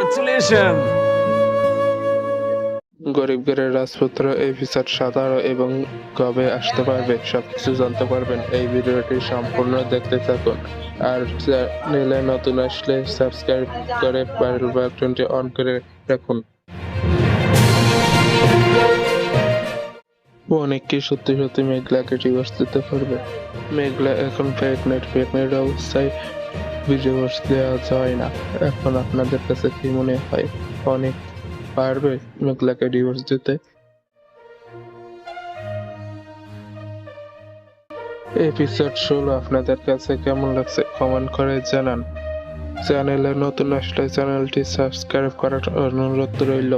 Congratulation. গরিব ঘরের রাজপুত্র এপিসোড 17 এবং কবে আসতে পারবে সবকিছু জানতে পারবেন এই ভিডিওটি সম্পূর্ণ দেখতে থাকুন। আর চ্যানেলে নতুন আসলে সাবস্ক্রাইব করে বেল বাটনটি অন করে রাখুন। অনেককে সত্যি সত্যি মেঘলাকে ডিভোর্স দিতে পারবে। মেঘলা এখন প্রেগনেন্ট অবস্থায় ডিভোর্স দেওয়া যায় না। এখন আপনাদের কাছে কি মনে হয়, অনেক পারবে মেঘলাকে ডিভোর্স দিতে? এপিসোড 16 আপনাদের কাছে কেমন লাগছে কমেন্ট করে জানান। চ্যানেলে নতুন আসলে চ্যানেলটি সাবস্ক্রাইব করার অনুরোধ রইল।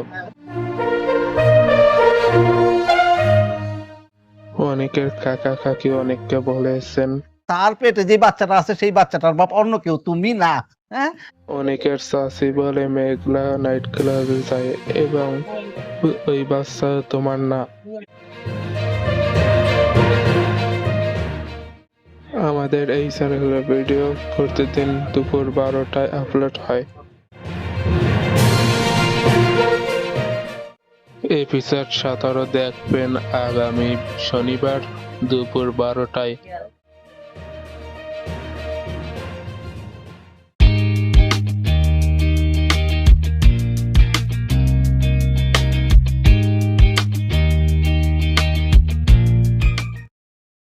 অনেকের কাকা কাকি অনেককে বলেছেন তার পেটে যে বাচ্চাটা আছে সেই বাচ্চাটার বাপ অন্য কেউ, তুমি না। হ্যাঁ, অনেকের চাচি বলে মেঘলা নাইট ক্লাবে যায় এবং ওই বাচ্চা তোমার না। আমাদের এই চ্যানেলের ভিডিও প্রতিদিন দুপুর 12টায় আপলোড হয়। এপিসোড 17 দেখবেন আগামী শনিবার দুপুর 12টায়।